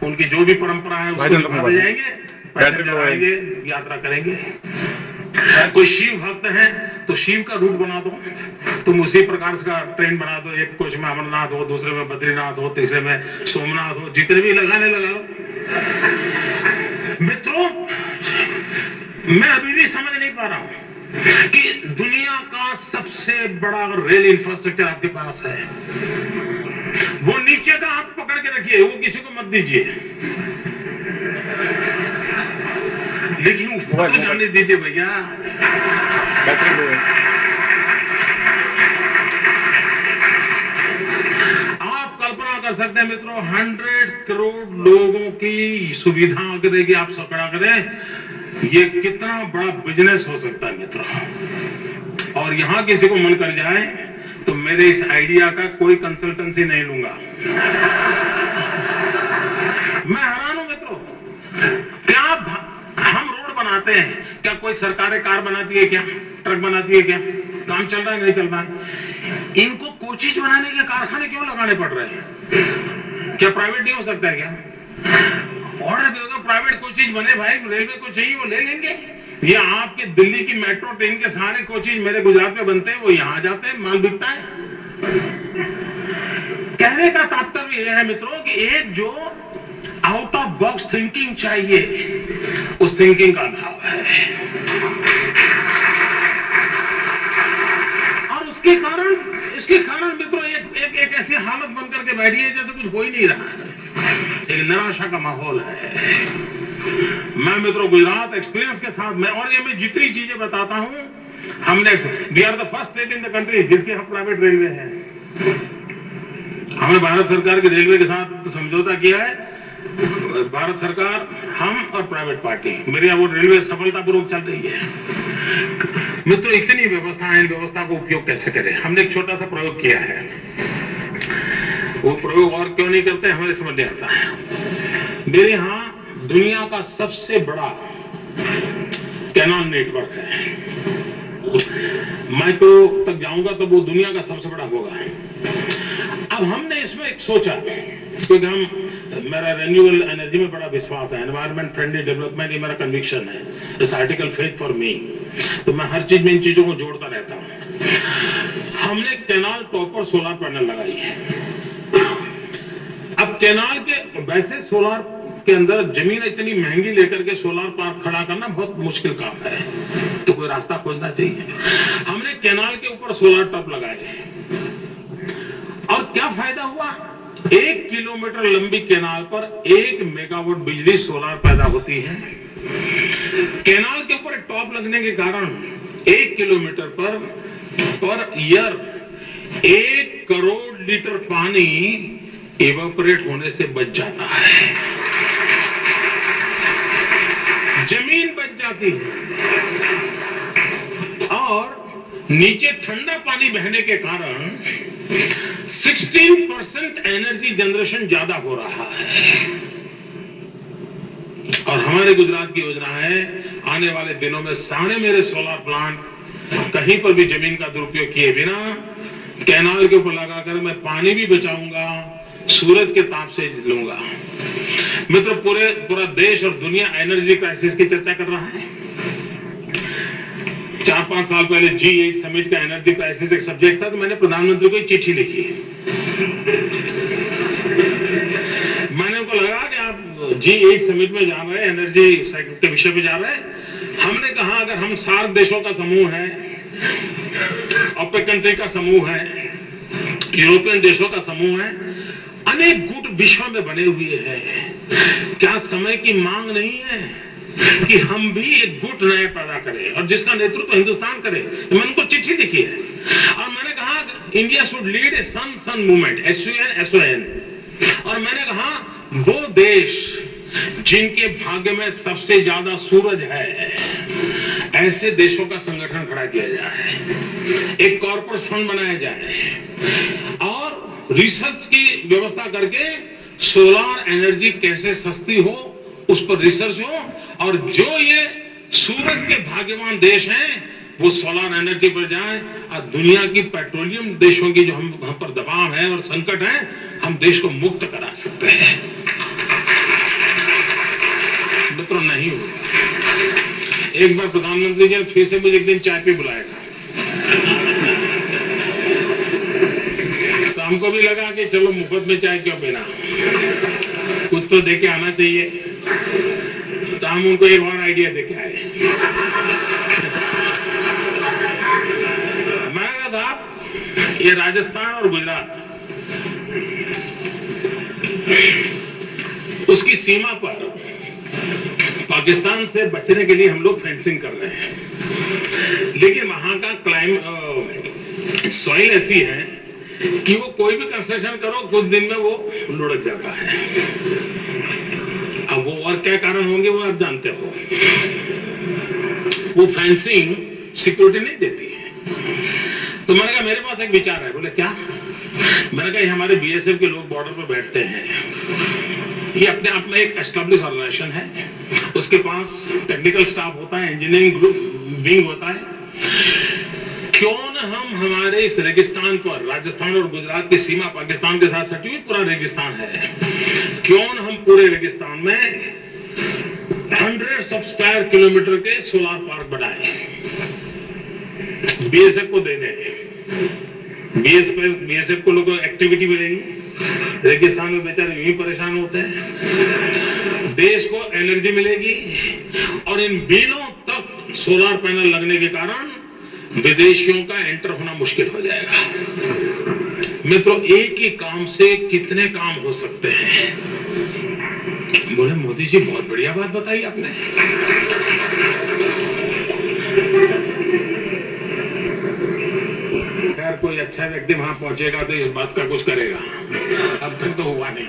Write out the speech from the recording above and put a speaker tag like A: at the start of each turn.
A: उनकी जो भी परंपरा है उसको निभाते जाएंगे, पैदल आएंगे, यात्रा करेंगे। कोई शिव भक्त है तो शिव का रूट बना दो, तुम उसी प्रकार का ट्रेन बना दो, एक कोच में अमरनाथ हो, दूसरे में बद्रीनाथ हो, तीसरे में सोमनाथ हो, जितने भी लगाने लगा लो। मित्रों, मैं अभी भी समझ नहीं पा रहा हूं कि दुनिया का सबसे बड़ा रेल इंफ्रास्ट्रक्चर आपके पास है, वो नीचे का हाथ पकड़ के रखिए, वो किसी को मत दीजिए, लेकिन ऊपर तो जाने दीजिए भैया। आप कल्पना कर सकते हैं मित्रों, 100 करोड़ लोगों की सुविधा अगर कि आप सकड़ा करें, ये कितना बड़ा बिजनेस हो सकता है मित्रों। और यहां किसी को मन कर जाए तो मेरे इस आइडिया का कोई कंसल्टेंसी नहीं लूंगा। मैं हैरान हूं मित्रों, क्या हम रोड बनाते हैं, क्या कोई सरकारें कार बनाती है, क्या ट्रक बनाती है, क्या काम चल रहा है, नहीं चल रहा है? इनको कोचिज बनाने के कारखाने क्यों लगाने पड़ रहे हैं? क्या प्राइवेट नहीं हो सकता है? क्या ऑर्डर दे दो, प्राइवेट कोचिज बने भाई, रेलवे को चाहिए वो ले लेंगे। ये आपके दिल्ली की मेट्रो ट्रेन के सारे कोचिज मेरे गुजरात में बनते हैं, वो यहां जाते हैं, माल बिकता है। कहने का तात्पर्य यह है मित्रों कि एक जो आउट ऑफ बॉक्स थिंकिंग चाहिए, उस थिंकिंग का अभाव है, और इसके कारण मित्रों एक ऐसी हालत बनकर के बैठी है जैसे कुछ हो ही नहीं रहा है, एक निराशा का माहौल है। मैं मित्रों गुजरात एक्सपीरियंस के साथ मैं जितनी चीजें बताता हूं, we are the first state in the country जिसके यहाँ प्राइवेट रेलवे है। हमने भारत सरकार की रेलवे के साथ समझौता किया है, भारत सरकार, हम और प्राइवेट पार्टी, मेरे यहाँ वो रेलवे सफलतापूर्वक चल रही है। मित्रों इतनी व्यवस्था है, इन व्यवस्था को उपयोग कैसे करें? हमने एक छोटा सा प्रयोग किया है, वो प्रयोग और क्यों नहीं करते हमें समझ नहीं आता है। मेरे यहां दुनिया का सबसे बड़ा कैनाल नेटवर्क है, मैं तो तक जाऊंगा तो वो दुनिया का सबसे बड़ा होगा। अब हमने इसमें एक सोचा, क्योंकि मेरा रिन्यूएबल एनर्जी में बड़ा विश्वास है, एनवायरमेंट फ्रेंडली डेवलपमेंट ये मेरा कन्विक्शन है, इस आर्टिकल फेथ फॉर मी, तो मैं हर चीज में इन चीजों को जोड़ता रहता हूं। हमने कैनाल टॉप पर सोलर पैनल लगाई है। अब कैनाल के वैसे सोलर के अंदर जमीन इतनी महंगी लेकर के सोलर पार्क खड़ा करना बहुत मुश्किल काम है, तो कोई रास्ता खोजना चाहिए। हमने कैनाल के ऊपर सोलर टॉप लगाए, और क्या फायदा हुआ? 1 किलोमीटर लंबी कैनाल पर 1 मेगावाट बिजली सोलर पैदा होती है। कैनाल के ऊपर टॉप लगने के कारण 1 kilometre per year 1 crore litre पानी इवेपोरेट होने से बच जाता है, जमीन बच जाती है, और नीचे ठंडा पानी बहने के कारण 16% एनर्जी जनरेशन ज्यादा हो रहा है। और हमारे गुजरात की योजना है, आने वाले दिनों में सारे मेरे सोलर प्लांट कहीं पर भी जमीन का दुरुपयोग किए बिना कैनाल के ऊपर लगाकर मैं पानी भी बचाऊंगा, सूरज के ताप से लूंगा। मित्र, पूरा देश और दुनिया एनर्जी क्राइसिस की चर्चा कर रहा है। 4-5 साल पहले G8 समिट का एनर्जी क्राइसिस एक सब्जेक्ट था, तो मैंने प्रधानमंत्री को एक चिट्ठी लिखी। मैंने उनको लगा कि आप G8 समिट में जा रहे हैं, एनर्जी के विषय पे जा रहे हैं। हमने कहा अगर हम सार्क देशों का समूह है, ओपेक कंट्री का समूह है, यूरोपियन देशों का समूह है, अनेक गुट विश्व में बने हुए हैं, क्या समय की मांग नहीं है कि हम भी एक गुट नए पैदा करें और जिसका नेतृत्व हिंदुस्तान करे? मैंने उनको चिट्ठी लिखी है, और मैंने कहा India should lead a sun movement, SUN। और मैंने कहा वो देश जिनके भाग्य में सबसे ज्यादा सूरज है, ऐसे देशों का संगठन खड़ा किया जाए, एक कॉर्पोरेट फंड बनाया जाए, और रिसर्च की व्यवस्था करके सोलर एनर्जी कैसे सस्ती हो उस पर रिसर्च हो, और जो ये सूरज के भाग्यवान देश हैं वो सोलर एनर्जी पर जाएं, और दुनिया की पेट्रोलियम देशों की जो हम पर दबाव है और संकट है, हम देश को मुक्त करा सकते हैं। नहीं होगा। एक बार प्रधानमंत्री जी ने फिर से मुझे एक दिन चाय पे बुलाया था, तो हमको भी लगा कि चलो मुफ्त में चाय क्यों पीना, कुछ तो देके आना चाहिए, तो हम उनको एक और आइडिया देके आए। मैंने कहा था ये राजस्थान और गुजरात, उसकी सीमा पर पाकिस्तान से बचने के लिए हम लोग फेंसिंग कर रहे हैं, लेकिन वहां का सॉइल ऐसी है कि वो कोई भी कंस्ट्रक्शन करो कुछ दिन में वो लुढ़क जाता है। अब वो और क्या कारण होंगे वो आप जानते हो। वो फेंसिंग सिक्योरिटी नहीं देती है। तो मैंने कहा मेरे पास एक विचार है। बोले क्या? मैंने कहा ये हमारे बीएसएफ के लोग बॉर्डर पर बैठते हैं, ये अपने आप में एक एस्टेब्लिश ऑर्गेनाइजेशन है, उसके पास टेक्निकल स्टाफ होता है, इंजीनियरिंग ग्रुप विंग होता है। क्यों न हम हमारे इस रेगिस्तान पर, राजस्थान और गुजरात की सीमा पाकिस्तान के साथ सटी हुई पूरा रेगिस्तान है, क्यों न हम पूरे रेगिस्तान में 100 स्क्वायर किलोमीटर के सोलर पार्क बनाए, बीएसएफ को दे दें। बीएसएफ को लोगों को एक्टिविटी मिलेगी, रेगिस्तान में बेचारे यूं ही परेशान होते हैं, देश को एनर्जी मिलेगी, और इन बिलों तक सोलर पैनल लगने के कारण विदेशियों का एंटर होना मुश्किल हो जाएगा। मित्रों, एक ही काम से कितने काम हो सकते हैं। बोले मोदी जी बहुत बढ़िया बात बताई आपने। खैर कोई अच्छा व्यक्ति वहां पहुंचेगा तो इस बात का कुछ करेगा, अब तक तो हुआ नहीं।